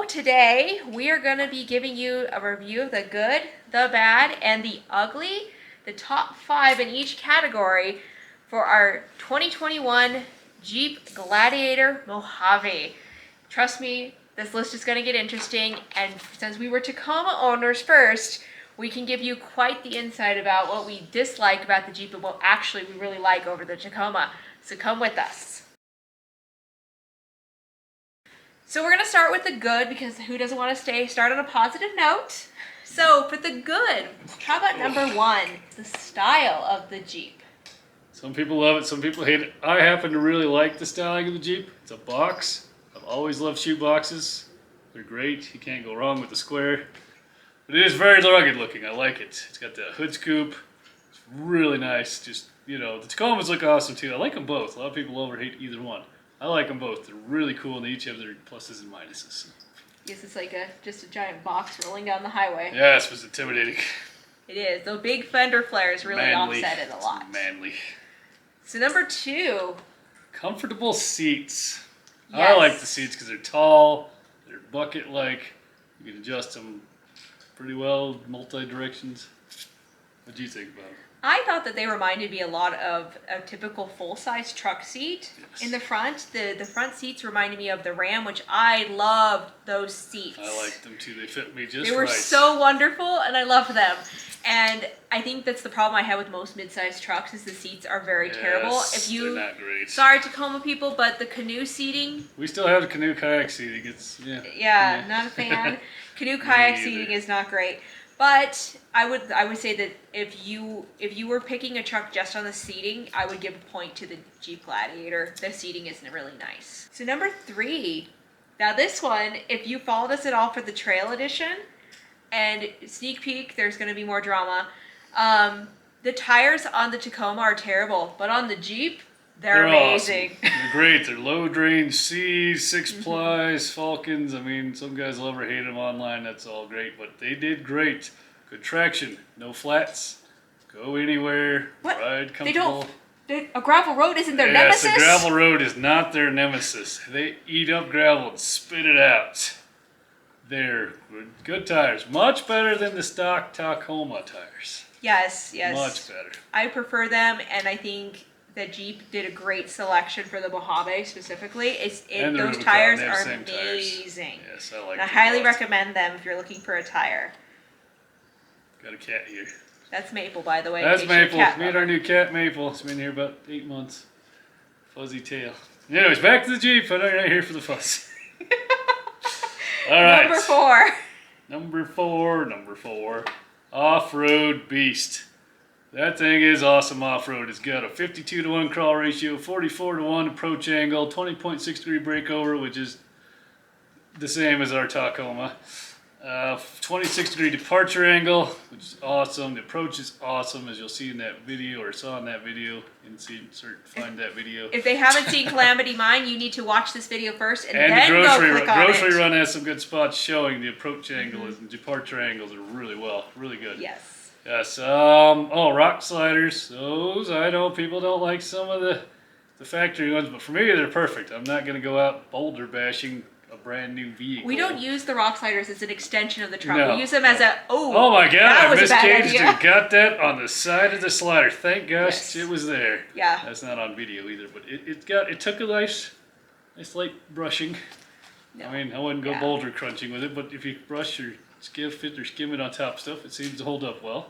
today we are going to be giving you a review of the good, the bad, and the ugly, the top 5 in each category for our 2021 Jeep Gladiator Mojave. Trust me, this list is going to get interesting, and since we were Tacoma owners first, we can give you quite the insight about what we dislike about the Jeep and what actually we really like over the Tacoma. So come with us. So we're going to start with the good, because who doesn't want to start on a positive note? So for the good, how about number 1, the style of the Jeep? Some people love it, some people hate it. I happen to really like the styling of the Jeep. It's a box. I've always loved shoe boxes. They're great. You can't go wrong with the square. But it is very rugged looking. I like it. It's got the hood scoop. It's really nice. Just, you know, the Tacomas look awesome too. I like them both. A lot of people hate either one. I like them both. They're really cool, and they each have their pluses and minuses. Yes, it's like just a giant box rolling down the highway. Yes, it was intimidating. It is. Those big fender flares really offset it a lot. It's manly. So number 2. Comfortable seats. Yes. I like the seats because they're tall, they're bucket-like. You can adjust them pretty well, multi-directions. What do you think about them? I thought that they reminded me a lot of a typical full-size truck seat. Yes. In the front. The front seats reminded me of the Ram, which I loved those seats. I like them too. They fit me just right. They were so wonderful, and I love them. And I think that's the problem I have with most mid-sized trucks is the seats are very terrible. They're not great. Sorry, Tacoma people, but the canoe seating. We still have the canoe kayak seating. It's Yeah, not a fan. Canoe kayak seating is not great. But I would say that if you were picking a truck just on the seating, I would give a point to the Jeep Gladiator. The seating isn't really nice. So number 3. Now this one, if you followed us at all for the Trail Edition, and sneak peek, there's going to be more drama. The tires on the Tacoma are terrible, but on the Jeep, they're amazing. Awesome. They're great. They're low range C's, 6-plies, Falcons. I mean, some guys love or hate them online. That's all great, but they did great. Good traction, no flats. Go anywhere. What? Ride comfortable. A gravel road isn't their nemesis? Yes, a gravel road is not their nemesis. They eat up gravel and spit it out. They're good tires. Much better than the stock Tacoma tires. Yes. Much better. I prefer them, and I think that Jeep did a great selection for the Mojave specifically. Those tires are amazing. Yes, I like them. them. I highly recommend them if you're looking for a tire. Got a cat here. That's Maple, by the way. That's Maple. Meet our new cat, Maple. It's been here about 8 months. Fuzzy tail. Anyways, back to the Jeep. I know you're not here for the fuss. All right. Number four. Off-road beast. That thing is awesome off-road. It's got a 52-to-1 crawl ratio, 44-to-1 approach angle, 20.6-degree breakover, which is the same as our Tacoma. 26-degree departure angle, which is awesome. The approach is awesome, as you'll see in that video, or saw in that video. Find that video. If they haven't seen Calamity Mine, you need to watch this video first and then the grocery go click on it. Grocery Run has some good spots showing the approach angles and departure angles are really good. Yes. Yes. Rock sliders. Those, I know people don't like some of the factory ones, but for me they're perfect. I'm not going to go out boulder bashing a brand new vehicle. We don't use the rock sliders as an extension of the truck. No. We use them as oh my God, I miscaged it. Got that on the side of the slider. Thank gosh It was there. Yeah. That's not on video either, but it took a nice light brushing. No. I mean, I wouldn't go boulder crunching with it, but if you brush or skim it on top stuff, it seems to hold up well.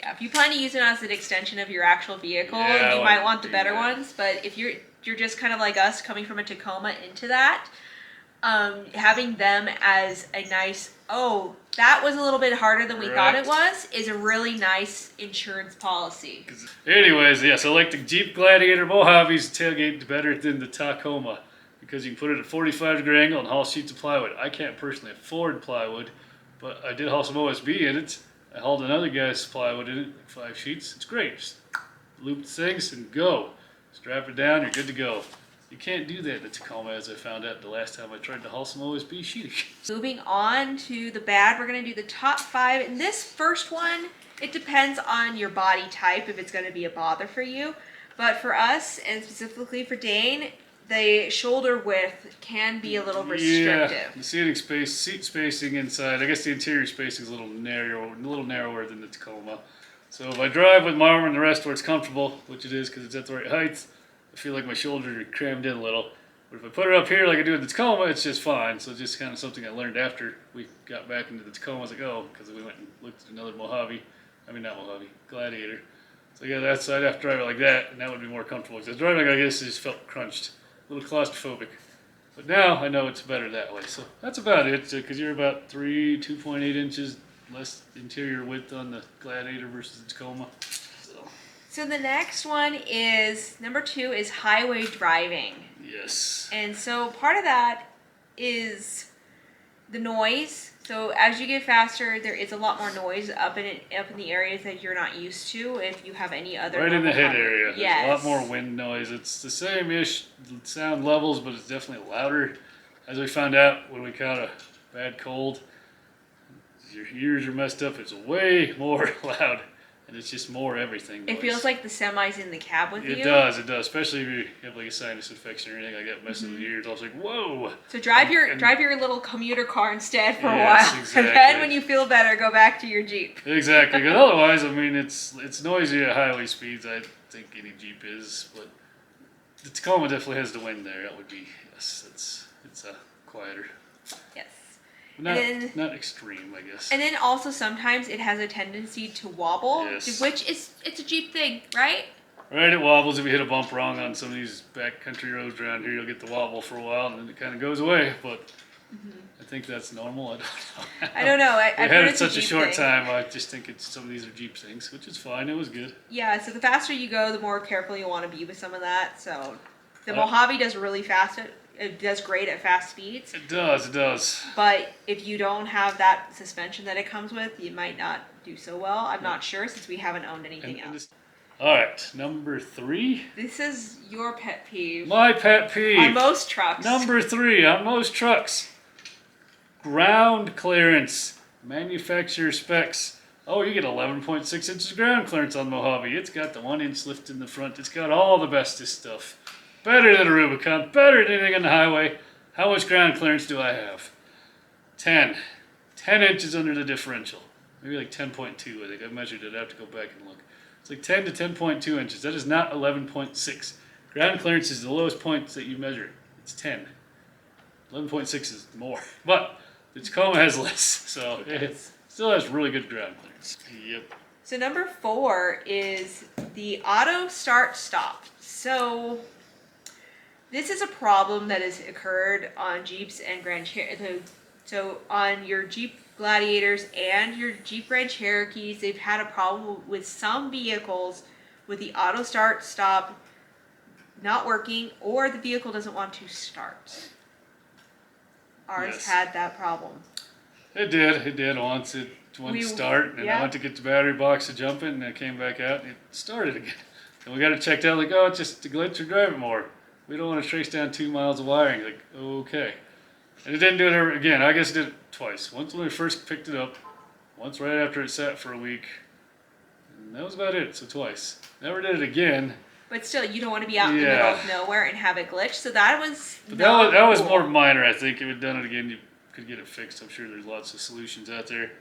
Yeah, if you plan to use it as an extension of your actual vehicle, you might want the better ones. But if you're just kind of like us, coming from a Tacoma into that, having them as a nice, that was a little bit harder than we thought it was, is a really nice insurance policy. Anyways, yes, I like the Jeep Gladiator Mojave's tailgate better than the Tacoma because you can put it at 45-degree angle and haul sheets of plywood. I can't personally afford plywood, but I did haul some OSB in it. I hauled another guy's plywood in it, 5 sheets. It's great. Just loop the things and go. Strap it down, you're good to go. You can't do that in the Tacoma, as I found out the last time I tried to haul some OSB sheeting. Moving on to the bad, we're going to do the top 5. And this first one, it depends on your body type if it's going to be a bother for you. But for us, and specifically for Dane, the shoulder width can be a little restrictive. Yeah, the seat spacing inside. I guess the interior spacing is a little narrower than the Tacoma. So if I drive with my arm and the rest where it's comfortable, which it is because it's at the right height, I feel like my shoulders are crammed in a little. But if I put it up here like I do with the Tacoma, it's just fine. So just kind of something I learned after we got back into the Tacoma. I was like, oh, because we went and looked at another Gladiator. So yeah, that's so I'd have to drive it like that, and that would be more comfortable. Because driving like this, it just felt crunched, a little claustrophobic. But now I know it's better that way. So that's about it. Because you're about 2.8 inches less interior width on the Gladiator versus the Tacoma. So the next one is, number 2 is highway driving. Yes. And so part of that is the noise. So as you get faster, there is a lot more noise up in the areas that you're not used to. If you have any other right in the head area, yes. There's a lot more wind noise. It's the same-ish sound levels, but it's definitely louder. As we found out when we caught a bad cold, your ears are messed up. It's way more loud, and it's just more everything noise. It feels like the semi's in the cab with you. It does, especially if you have like a sinus infection or anything like that messing with your ears. I was like, whoa. So drive your little commuter car instead for a yes, while, exactly. and then when you feel better, go back to your Jeep. Exactly, because otherwise, I mean, it's noisy at highway speeds. I think any Jeep is, but the Tacoma definitely has the wind there. That would be it's quieter. Yes. Not extreme, I guess. And then also sometimes it has a tendency to wobble, yes. which it's a Jeep thing, right? Right, it wobbles. If you hit a bump wrong on some of these backcountry roads around here, you'll get the wobble for a while, and then it kind of goes away. But I think that's normal. I don't know. I've had heard it it's such a short thing. time. I just think some of these are Jeep things, which is fine. It was good. Yeah. So the faster you go, the more careful you want to be with some of that. So the Mojave does really fast. It does great at fast speeds. It does. But if you don't have that suspension that it comes with, you might not do so well. I'm not sure since we haven't owned anything else. All right, number 3. This is your pet peeve. My pet peeve. On most trucks. Number 3 on most trucks. Ground clearance. Manufacturer specs. Oh, you get 11.6 inches ground clearance on the Mojave. It's got the 1-inch lift in the front. It's got all the bestest stuff. Better than a Rubicon, better than anything on the highway. How much ground clearance do I have? 10. 10 inches under the differential. Maybe like 10.2, I think. I measured it. I have to go back and look. It's like 10 to 10.2 inches. That is not 11.6. Ground clearance is the lowest point that you measure. It's 10. 11.6 is more. But the Tacoma has less, so it still has really good ground clearance. Yep. So number 4 is the auto start stop. So this is a problem that has occurred on Jeeps and Grand Cherokee. So on your Jeep Gladiators and your Jeep Grand Cherokees, they've had a problem with some vehicles with the auto start stop not working, or the vehicle doesn't want to start. Ours had that problem. It did once. It wouldn't start, and I went to get the battery box to jump in, and I came back out, and it started again. And we got it checked out, like, oh, it's just a glitch or drive it more. We don't want to trace down 2 miles of wiring. Like, okay. And it didn't do it again. I guess it did it twice. Once when we first picked it up, once right after it sat for a week, and that was about it. So twice. Never did it again. But still, you don't want to be out in the middle of nowhere and have it glitch. So that was that was more minor, I think. If it had done it again, you could get it fixed. I'm sure there's lots of solutions out there.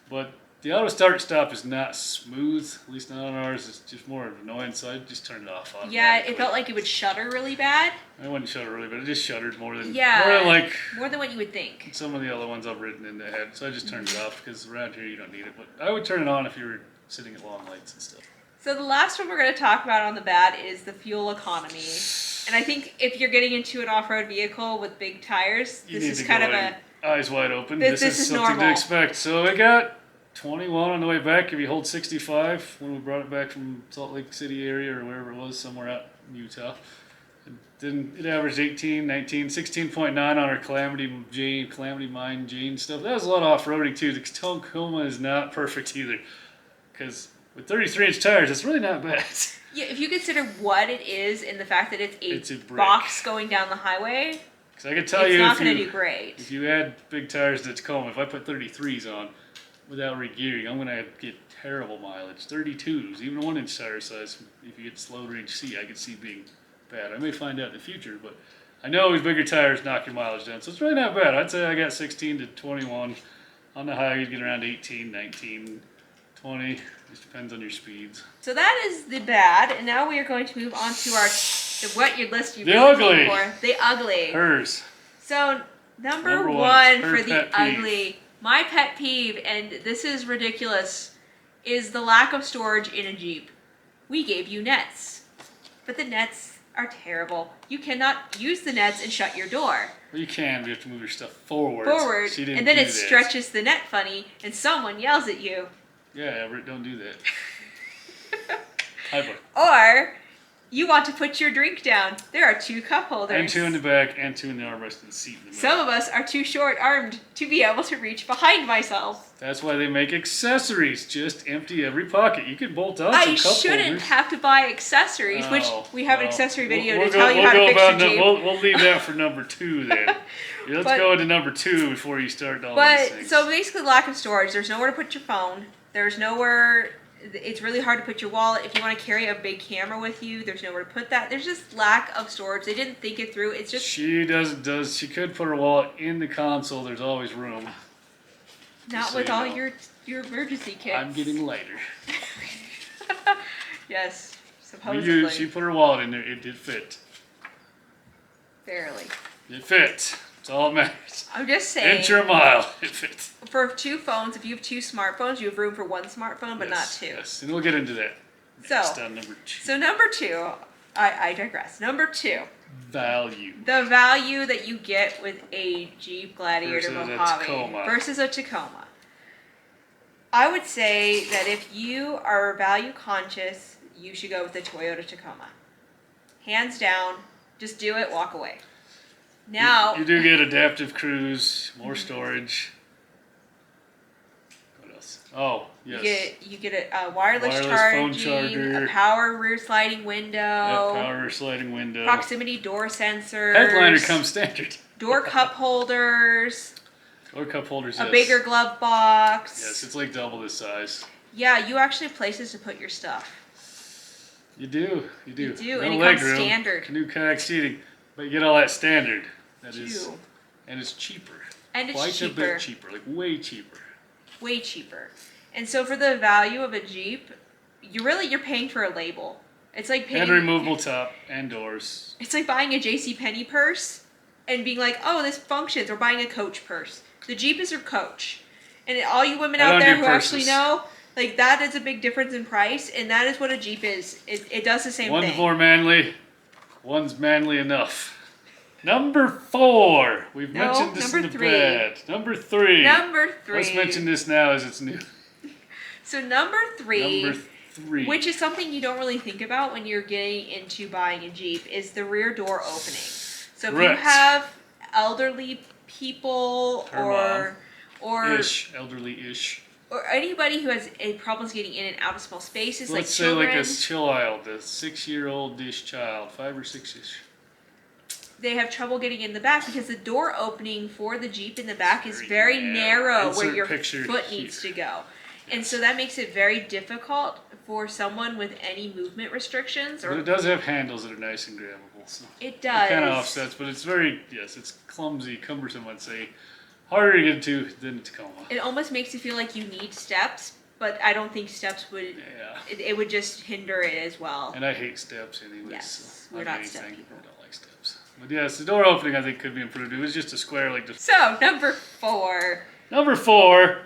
But the auto start stop is not smooth, at least not on ours. It's just more annoying, so I just turned it off. Yeah, it felt like it would shudder really bad. I wouldn't shudder really, but it just shuddered more than more than what you would think. Some of the other ones I've ridden in the head, so I just turned it off because around here you don't need it. But I would turn it on if you were sitting at long lights and stuff. So the last one we're going to talk about on the bad is the fuel economy. And I think if you're getting into an off-road vehicle with big tires, this is kind of eyes wide open. This is something normal to expect. So we got 21 on the way back. If you hold 65 when we brought it back from Salt Lake City area or wherever it was, somewhere out in Utah. It averaged 18, 19, 16.9 on our Calamity Mine Jane stuff. That was a lot of off-roading too. The Tacoma is not perfect either, because with 33-inch tires, it's really not bad. Yeah, if you consider what it is and the fact that it's a brick box going down the highway, because I can tell you, it's not going to do great. If you add big tires to the Tacoma, if I put 33s on without regearing, I'm going to get terrible mileage. 32s, even a 1-inch tire size, if you get slow range C, I could see being bad. I may find out in the future, but I know his bigger tires knock your mileage down, so it's really not bad. I'd say I got 16 to 21. On the highway, you get around 18, 19, 20. Just depends on your speeds. So that is the bad, and now we are going to move on to what your list you've the really ugly. For. The ugly. Hers. So number one for the peeve. ugly, my pet peeve, and this is ridiculous, is the lack of storage in a Jeep. We gave you nets, but the nets are terrible. You cannot use the nets and shut your door. Well, you can, but you have to move your stuff forward. And then it stretches the net funny, and someone yells at you. Yeah, Everett, don't do that. Or you want to put your drink down. There are 2 cup holders. And 2 in the back, and 2 in the armrest of the seat in the middle. Some of us are too short-armed to be able to reach behind myself. That's why they make accessories. Just empty every pocket. You can bolt on some cup holders. I shouldn't have to buy accessories, which we have an accessory video to tell you how to fix your Jeep. We'll leave that for number 2 then. Let's go into number 2 before you start all these things. So basically, lack of storage. There's nowhere to put your phone. There's nowhere. It's really hard to put your wallet. If you want to carry a big camera with you, there's nowhere to put that. There's just lack of storage. They didn't think it through. It's just she she could put her wallet in the console. There's always room. Not with all your emergency kits. I'm getting lighter. Yes, supposedly. She put her wallet in there. It did fit. Barely. It fit. That's all that matters. I'm just saying. Inch or a mile. It fits. For 2 phones, if you have 2 smartphones, you have room for 1 smartphone, but not 2. Yes, and we'll get into that. Next on number 2. So number 2, I digress. Number 2. Value. The value that you get with a Jeep Gladiator Mojave versus a Tacoma. I would say that if you are value conscious, you should go with the Toyota Tacoma. Hands down, just do it, walk away. Now you do get adaptive cruise, more storage. What else? Oh, yes. You get a wireless phone charging, charger, a power rear sliding window. Power rear sliding window. Proximity door sensors. Headliner comes standard. Door cup holders. Door cup holders. A bigger glove box. Yes, it's like double this size. Yeah, you actually have places to put your stuff. You do. You do, no and it leg comes room, standard. Canoe kayak seating, but you get all that standard. And it's cheaper. And it's Quite a bit cheaper, like way cheaper. Way cheaper. And so for the value of a Jeep, you're paying for a label. It's like paying. And removable top and doors. It's like buying a JCPenney purse and being like, oh, this functions, or buying a Coach purse. The Jeep is your Coach. And all you women out there who actually know, like, that is a big difference in price, and that is what a Jeep is. It does the same thing. One's more manly, one's manly enough. Number 4. We've mentioned this in the bed. Number 3. Let's mention this now as it's new. So number 3, which is something you don't really think about when you're getting into buying a Jeep, is the rear door opening. So if you have elderly people or elderly-ish. Or anybody who has problems getting in and out of small spaces, Let's say like a child, a 6-year-old-ish child, 5 or 6-ish. They have trouble getting in the back because the door opening for the Jeep in the back is very narrow where your foot needs to go. And so that makes it very difficult for someone with any movement restrictions. But it does have handles that are nice and grabbable. So it does. It kind of offsets, but it's it's clumsy, cumbersome, I'd say. Harder to get to than a Tacoma. It almost makes you feel like you need steps, but I don't think steps would. Yeah. It would just hinder it as well. And I hate steps anyway. Yes, we're not step people. I don't like steps. But yes, the door opening I think could be improved. It was just a square like this. So number 4. Number 4.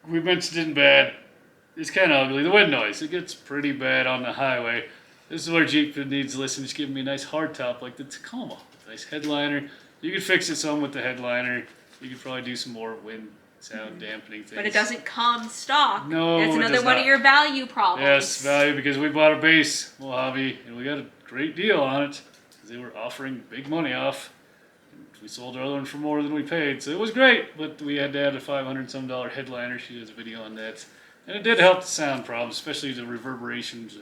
We mentioned it in bad. It's kind of ugly. The wind noise. It gets pretty bad on the highway. This is where Jeep needs to listen. Just give me a nice hardtop like the Tacoma. Nice headliner. You could fix it some with the headliner. You could probably do some more wind sound dampening things. But it doesn't come stock. No, that's another one of your value problems. Yes, value, because we bought a base Mojave and we got a great deal on it. They were offering big money off. We sold our other one for more than we paid, so it was great. But we had to add a $500-some headliner. She has a video on that, and it did help the sound problem, especially the reverberations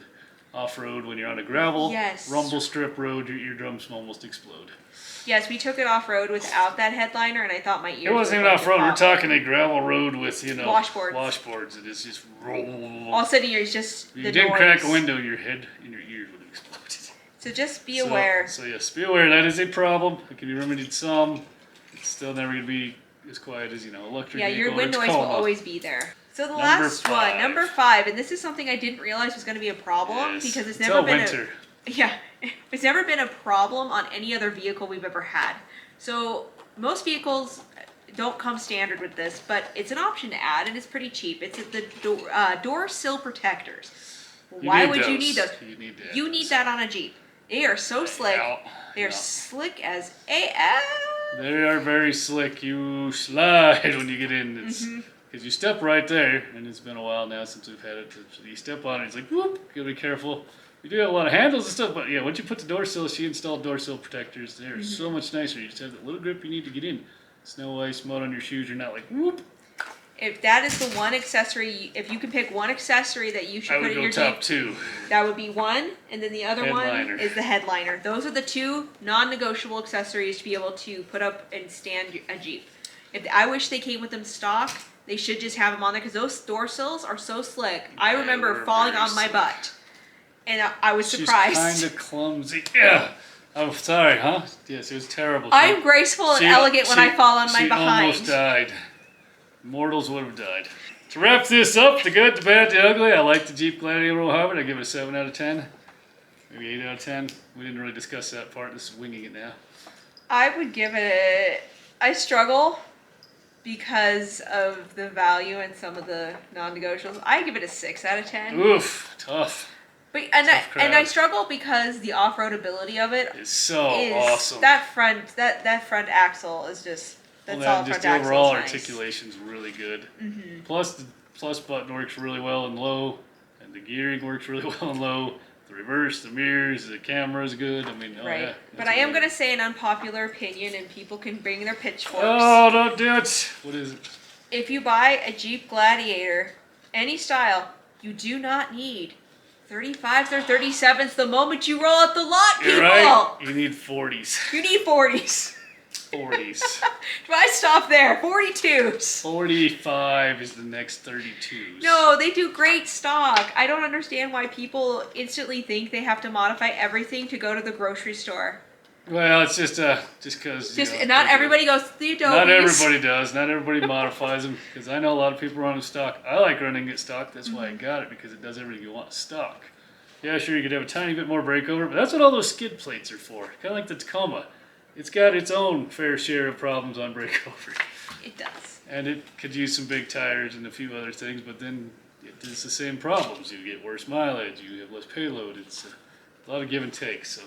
off-road when you're on a gravel rumble strip road. Your eardrums almost explode. Yes, we took it off-road without that headliner, and I thought my ears It wasn't even off-road. We're talking a gravel road with, washboards. It is just roll. All of a sudden, you're just you didn't crack a window, your head and your ears would have exploded. So just be aware. So yes, be aware that is a problem. It can be remedied some. It's still never going to be as quiet as, electric vehicle. Your wind noise will always be there. So the last one, number 5, and this is something I didn't realize was going to be a problem because it's never been winter. It's never been a problem on any other vehicle we've ever had. So most vehicles don't come standard with this, but it's an option to add, and it's pretty cheap. It's the door sill protectors. Why would you need those? You need that on a Jeep. They are so slick. They are slick as AF. They are very slick. You slide when you get in. It's because you step right there, and it's been a while now since we've had it. You step on it, it's like whoop. You gotta be careful. We do have a lot of handles and stuff, but yeah, once you put the door sill, she installed door sill protectors. They're so much nicer. You just have that little grip you need to get in. Snow, ice, mud on your shoes. You're not like whoop. If that is the one accessory, if you can pick one accessory that you should put in your Jeep, top 2. That would be one, and then the other one is the headliner. Those are the 2 non-negotiable accessories to be able to put up and stand a Jeep. I wish they came with them stock. They should just have them on there because those door sills are so slick. I remember falling on my butt, and I was surprised. She's kind of clumsy. Yeah. I'm sorry, huh? Yes, it was terrible. I'm graceful and elegant when I fall on my behind. She almost died. Mortals would have died. To wrap this up, the good, the bad, the ugly, I like the Jeep Gladiator Mojave. I give it a 7 out of 10. Maybe 8 out of 10. We didn't really discuss that part. This is winging it now. I would give it I struggle because of the value and some of the non-negotiables. I give it a 6 out of 10. Oof, tough. But I struggle because the off-road ability of it is so awesome. That front axle is just just the overall articulation's really good. Plus the plus button works really well in low, and the gearing works really well in low. The reverse, the mirrors, the camera's good. I mean, yeah. But I am gonna say an unpopular opinion, and people can bring their pitchforks. Oh, don't do it! What is it? If you buy a Jeep Gladiator, any style, you do not need 35s or 37s the moment you roll out the lot, people. You're right. You need 40s. You need 40s. 40s. Why stop there? 42s. 45 is the next 32s. No, they do great stock. I don't understand why people instantly think they have to modify everything to go to the grocery store. Well, it's just because not everybody goes to the Adobe. Not everybody does. Not everybody modifies them. Because I know a lot of people run them stock. I like running it stock. That's why I got it, because it does everything you want stock. Yeah, sure, you could have a tiny bit more breakover, but that's what all those skid plates are for. Kind of like the Tacoma. It's got its own fair share of problems on breakover. It does. And it could use some big tires and a few other things, but then it's the same problems. You get worse mileage. You have less payload. It's a lot of give and take. So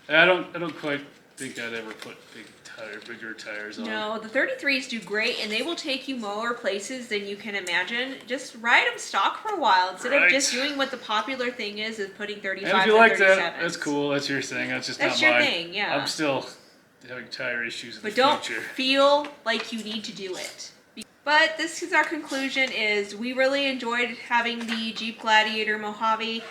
I don't quite think I'd ever put bigger tires on. No, the 33s do great, and they will take you more places than you can imagine. Just ride them stock for a while instead of just doing what the popular thing is putting 35s and 37s. And if you like that, that's cool. That's your thing. That's just not mine. That's your thing, yeah. I'm still having tire issues in the future. But don't feel like you need to do it. But this is our conclusion, is we really enjoyed having the Jeep Gladiator Mojave.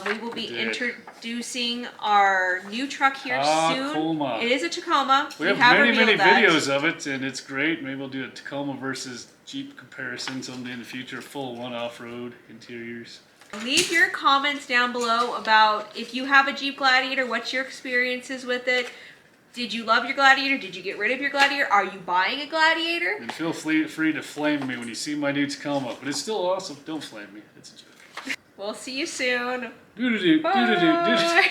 We will be introducing our new truck here soon. Tacoma. It is a Tacoma. We have many videos of it, and it's great. Maybe we'll do a Tacoma versus Jeep comparison someday in the future, full one off-road interiors. Leave your comments down below about if you have a Jeep Gladiator, what's your experiences with it? Did you love your Gladiator? Did you get rid of your Gladiator? Are you buying a Gladiator? And feel free to flame me when you see my new Tacoma, but it's still awesome. Don't flame me. It's a joke. We'll see you soon. Bye.